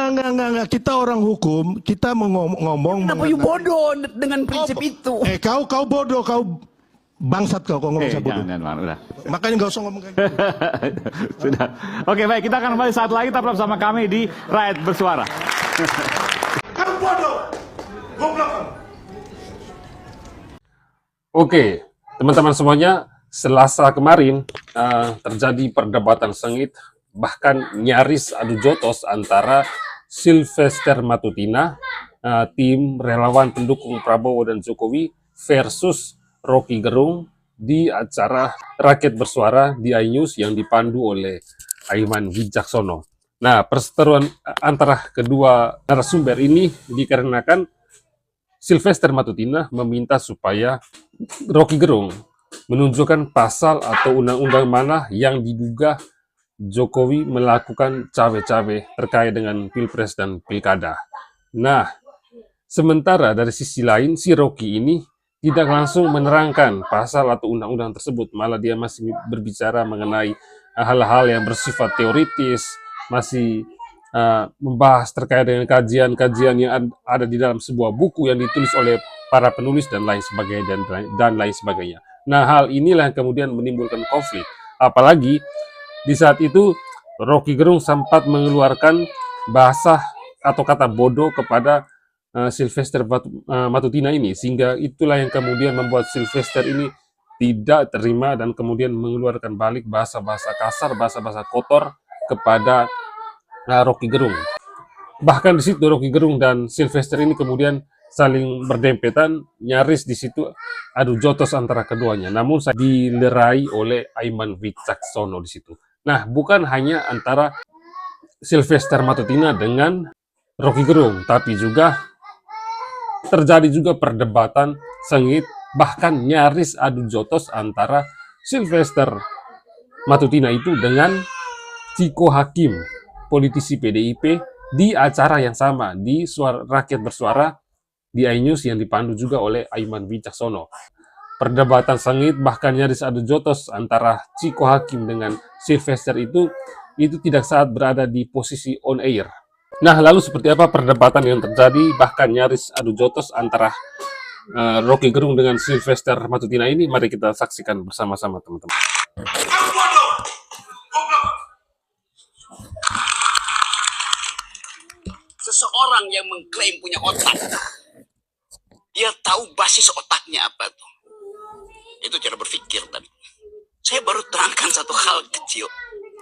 Enggak. Kita orang hukum, kita ngomong. Kenapa you bodoh dengan prinsip itu? Kau bodoh, kau bangsat kau ngomong saya bodoh. Jangan, udah. Makanya nggak usah ngomong kayak gitu. Sudah. Oke, baik, kita akan kembali saat lagi tetap bersama kami di Rakyat Bersuara. Kau bodoh, goblok. Oke, teman-teman semuanya, Selasa kemarin terjadi perdebatan sengit, bahkan nyaris adu jotos antara Sylvester Matutina, tim relawan pendukung Prabowo dan Jokowi, versus Rocky Gerung di acara Rakyat Bersuara di iNews yang dipandu oleh Aiman Wicaksono. Nah, perseteruan antara kedua narasumber ini dikarenakan Sylvester Matutina meminta supaya Rocky Gerung menunjukkan pasal atau undang-undang mana yang diduga Jokowi melakukan cawe-cawe terkait dengan Pilpres dan Pilkada. Nah, sementara dari sisi lain, si Rocky ini tidak langsung menerangkan pasal atau undang-undang tersebut, malah dia masih berbicara mengenai hal-hal yang bersifat teoritis, masih membahas terkait dengan kajian-kajian yang ada di dalam sebuah buku yang ditulis oleh para penulis dan lain sebagainya. Nah, hal inilah yang kemudian menimbulkan konflik. Apalagi di saat itu Rocky Gerung sempat mengeluarkan bahasa atau kata bodoh kepada Sylvester Matutina ini, sehingga itulah yang kemudian membuat Sylvester ini tidak terima dan kemudian mengeluarkan balik bahasa-bahasa kasar, bahasa-bahasa kotor kepada Rocky Gerung. Bahkan di situ Rocky Gerung dan Sylvester ini kemudian saling berdempetan, nyaris di situ adu jotos antara keduanya. Namun saya dilerai oleh Aiman Wicaksono di situ. Nah, bukan hanya antara Sylvester Matutina dengan Rocky Gerung, tapi juga terjadi juga perdebatan sengit, bahkan nyaris adu jotos antara Sylvester Matutina itu dengan Ciko Hakim, politisi PDIP, di acara yang sama, di Rakyat Bersuara di iNews yang dipandu juga oleh Aiman Wicaksono. Perdebatan sengit, bahkan nyaris adu jotos antara Ciko Hakim dengan Sylvester itu tidak saat berada di posisi on air. Nah, lalu seperti apa perdebatan yang terjadi, bahkan nyaris adu jotos antara Rocky Gerung dengan Sylvester Matutina ini? Mari kita saksikan bersama-sama, teman-teman. Seseorang yang mengklaim punya otak, dia tahu basis otaknya apa tuh. Itu cara berpikir tadi. Saya baru terangkan satu hal kecil,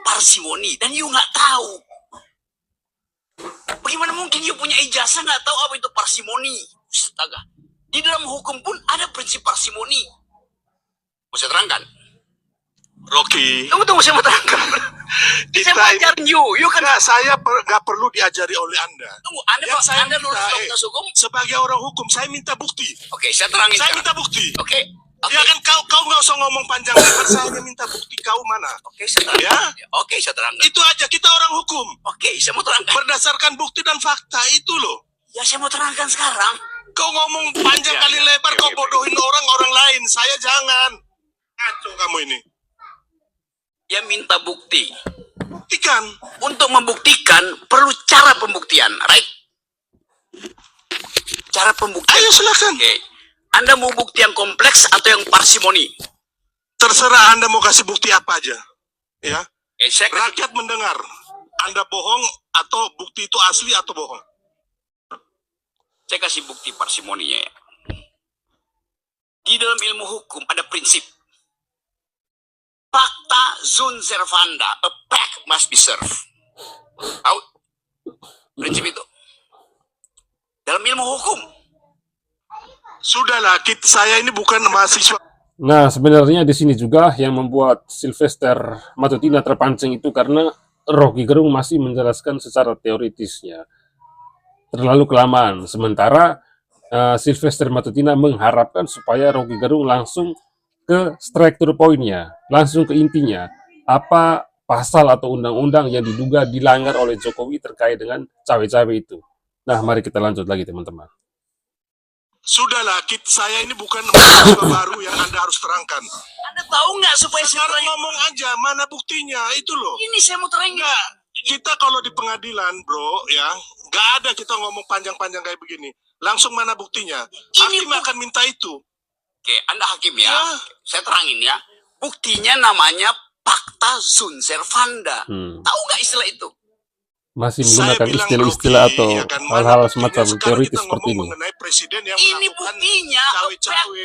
parsimoni, dan you nggak tahu. Bagaimana mungkin you punya ijazah nggak tahu apa itu parsimoni? Astaga. Di dalam hukum pun ada prinsip parsimoni. Mau saya terangkan? Rocky, Tunggu, saya mau terangkan. Saya mau ajarin you kan. Nggak, saya nggak perlu diajari oleh Anda. Tunggu, Anda Yang lulus fakultas hukum? Sebagai orang hukum, saya minta bukti. Oke, saya terangin. Saya sekarang. minta bukti. Oke. Ya kan kau nggak usah ngomong panjang lebar, saya hanya minta bukti kau mana. Oke, saya terangkan. Ya? Oke, saya terangkan. Itu aja, kita orang hukum. Oke, saya mau terangkan. Berdasarkan bukti dan fakta itu loh. Ya, saya mau terangkan sekarang. Kau ngomong panjang kali lebar, kau bodohin orang lain. Saya jangan. Ngaco kamu ini. Ya, minta bukti. Buktikan. Untuk membuktikan perlu cara pembuktian, right? Cara pembuktian. Ayo silakan. Oke. Anda mau bukti yang kompleks atau yang parsimoni? Terserah Anda mau kasih bukti apa aja. Ya. Saya kasih, Rakyat mendengar. Anda bohong atau bukti itu asli atau bohong. saya kasih bukti parsimoninya ya. Di dalam ilmu hukum ada prinsip. Fakta sunt servanda, a fact must be served. Tahu? Prinsip itu. Dalam ilmu hukum. Sudahlah, saya ini bukan mahasiswa. Nah, sebenarnya di sini juga yang membuat Sylvester Matutina terpancing itu karena Rocky Gerung masih menjelaskan secara teoritisnya. Terlalu kelamaan. Sementara Sylvester Matutina mengharapkan supaya Rocky Gerung langsung ke strike to the point-nya, langsung ke intinya. Apa pasal atau undang-undang yang diduga dilanggar oleh Jokowi terkait dengan cawe-cawe itu. Nah, mari kita lanjut lagi, teman-teman. Sudahlah, saya ini bukan mahasiswa baru yang Anda harus terangkan. Anda tahu nggak supaya saya Sekarang ngomong aja, mana buktinya, itu loh. ini saya mau terangkan. Enggak, kita kalau di pengadilan, bro, ya, Gak ada kita ngomong panjang-panjang kayak begini. Langsung mana buktinya? Ini Hakim akan minta itu. Oke, Anda hakim ya. Ya. Saya terangin ya. Buktinya namanya fakta sunt servanda. Tahu nggak istilah itu? Masih Saya menggunakan bilang, istilah-istilah Rocky, atau ya kan, mana hal-hal buktinya? semacam Sekarang teoritis kita seperti ngomong ini. mengenai presiden yang Ini melakukan buktinya. cawe-cawe.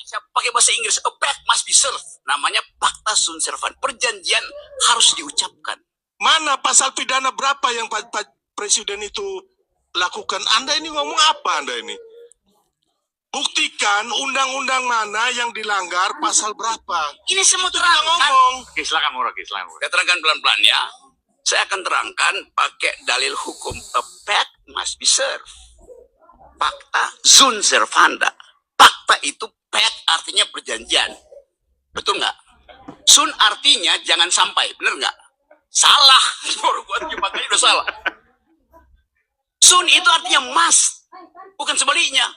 Saya pakai bahasa Inggris. A pact must be served. Namanya fakta sunt servanda. Perjanjian harus diucapkan. Mana pasal pidana berapa yang Pak Presiden itu lakukan? Anda ini ngomong apa Anda ini? Buktikan undang-undang mana yang dilanggar, pasal berapa. Ini semua Kita terangkan. ngomong. Oke, silakan Rocky, silakan. Saya terangkan pelan-pelan ya. Saya akan terangkan pakai dalil hukum. A pact must be served. Fakta sunt servanda. Fakta itu pact artinya perjanjian. Betul nggak? Sun artinya jangan sampai. Bener nggak? Salah. Baru buat makanya udah salah. Sun itu artinya must. Bukan sebaliknya.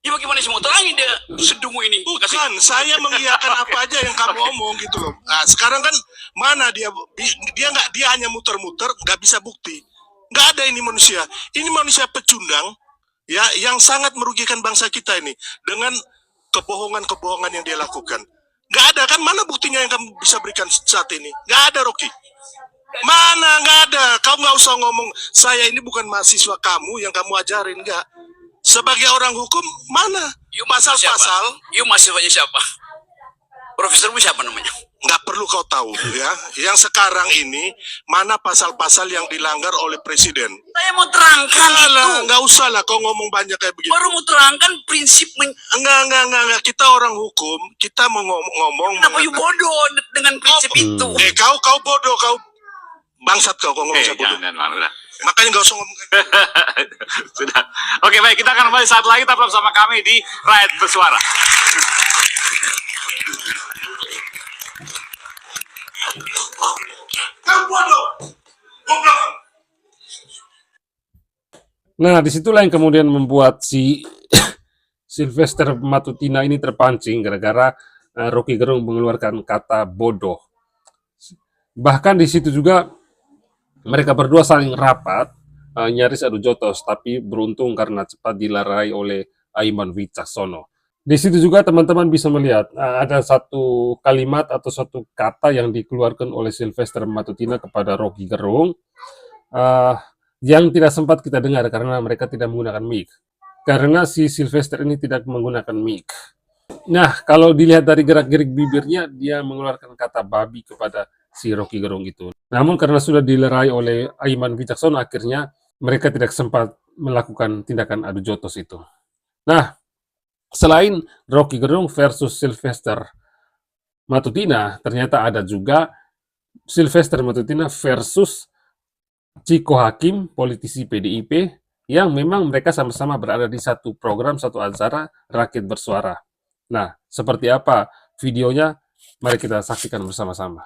Ya bagaimana semua terangin dia sedungu ini. Bukan, saya mengiyakan apa aja yang kamu omong gitu loh. Nah, sekarang kan mana dia nggak, dia hanya muter-muter, nggak bisa bukti. Nggak ada ini manusia. Ini manusia pecundang ya yang sangat merugikan bangsa kita ini dengan kebohongan-kebohongan yang dia lakukan. Nggak ada kan, mana buktinya yang kamu bisa berikan saat ini? Nggak ada, Rocky. Mana, nggak ada. Kamu nggak usah ngomong saya ini bukan mahasiswa kamu yang kamu ajarin, nggak. Sebagai orang hukum, mana pasal-pasal? You mahasiswanya siapa? Profesormu siapa namanya? Nggak perlu kau tahu ya. Yang sekarang ini mana pasal-pasal yang dilanggar oleh presiden? Saya mau terangkan itu. Nggak usah lah kau ngomong banyak kayak begitu. Baru mau terangkan prinsip. Enggak. Kita orang hukum, kita mau ngomong. Kenapa you bodoh dengan prinsip itu? Kau bodoh, kau bangsat kau ngomong saya bodoh. Jangan, udah. Makanya nggak usah ngomong kayak gitu. Sudah. Oke, baik, kita akan kembali saat lagi tetap bersama kami di Rakyat Bersuara. Kau bodoh. Goblok. Nah, disitulah yang kemudian membuat si Sylvester Matutina ini terpancing gara-gara Rocky Gerung mengeluarkan kata bodoh. Bahkan di situ juga mereka berdua saling rapat, nyaris adu jotos, tapi beruntung karena cepat dilarai oleh Aiman Wicaksono. Di situ juga teman-teman bisa melihat ada satu kalimat atau satu kata yang dikeluarkan oleh Sylvester Matutina kepada Rocky Gerung yang tidak sempat kita dengar karena mereka tidak menggunakan mic. Karena si Sylvester ini tidak menggunakan mic. Nah, kalau dilihat dari gerak-gerik bibirnya, dia mengeluarkan kata babi kepada si Rocky Gerung itu. Namun karena sudah dilerai oleh Aiman Wicaksono, akhirnya mereka tidak sempat melakukan tindakan adu jotos itu. Nah, selain Rocky Gerung versus Sylvester Matutina, ternyata ada juga Sylvester Matutina versus Ciko Hakim, politisi PDIP, yang memang mereka sama-sama berada di satu program, satu acara Rakyat Bersuara. Nah, seperti apa videonya? Mari kita saksikan bersama-sama.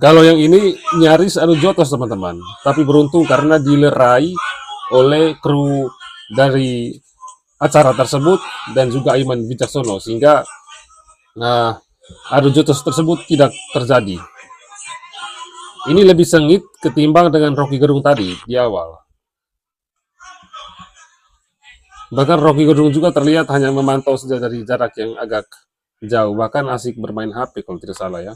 Kalau yang ini nyaris adu jotos teman-teman, tapi beruntung karena dilerai oleh kru dari acara tersebut dan juga Aiman Wicaksono sehingga adu jotos tersebut tidak terjadi. Ini lebih sengit ketimbang dengan Rocky Gerung tadi di awal. Bahkan Rocky Gerung juga terlihat hanya memantau saja dari jarak yang agak jauh, bahkan asik bermain HP kalau tidak salah ya.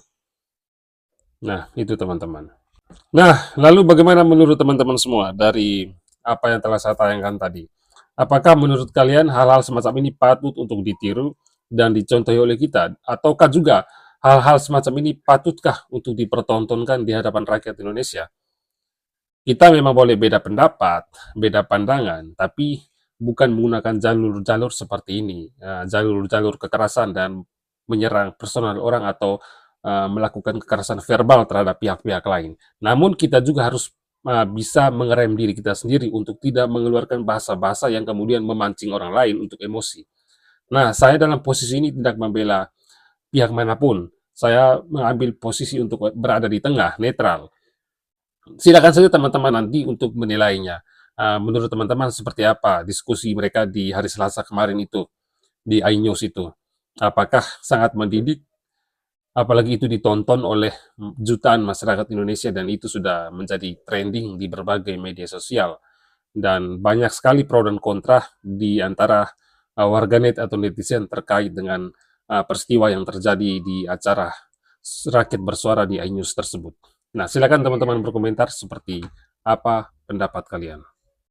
Nah, itu teman-teman. Nah, lalu bagaimana menurut teman-teman semua dari apa yang telah saya tayangkan tadi? Apakah menurut kalian hal-hal semacam ini patut untuk ditiru dan dicontohi oleh kita? Ataukah juga hal-hal semacam ini patutkah untuk dipertontonkan di hadapan rakyat Indonesia? Kita memang boleh beda pendapat, beda pandangan, tapi bukan menggunakan jalur-jalur seperti ini, jalur-jalur kekerasan dan menyerang personal orang atau melakukan kekerasan verbal terhadap pihak-pihak lain. Namun kita juga harus bisa mengerem diri kita sendiri untuk tidak mengeluarkan bahasa-bahasa yang kemudian memancing orang lain untuk emosi. Nah, saya dalam posisi ini tidak membela pihak manapun. Saya mengambil posisi untuk berada di tengah, netral. Silakan saja teman-teman nanti untuk menilainya. Menurut teman-teman seperti apa diskusi mereka di hari Selasa kemarin itu. di iNews itu. Apakah sangat mendidik? Apalagi itu ditonton oleh jutaan masyarakat Indonesia dan itu sudah menjadi trending di berbagai media sosial. Dan banyak sekali pro dan kontra di antara warganet atau netizen terkait dengan peristiwa yang terjadi di acara Rakyat Bersuara di iNews tersebut. Nah, silakan teman-teman berkomentar seperti apa pendapat kalian.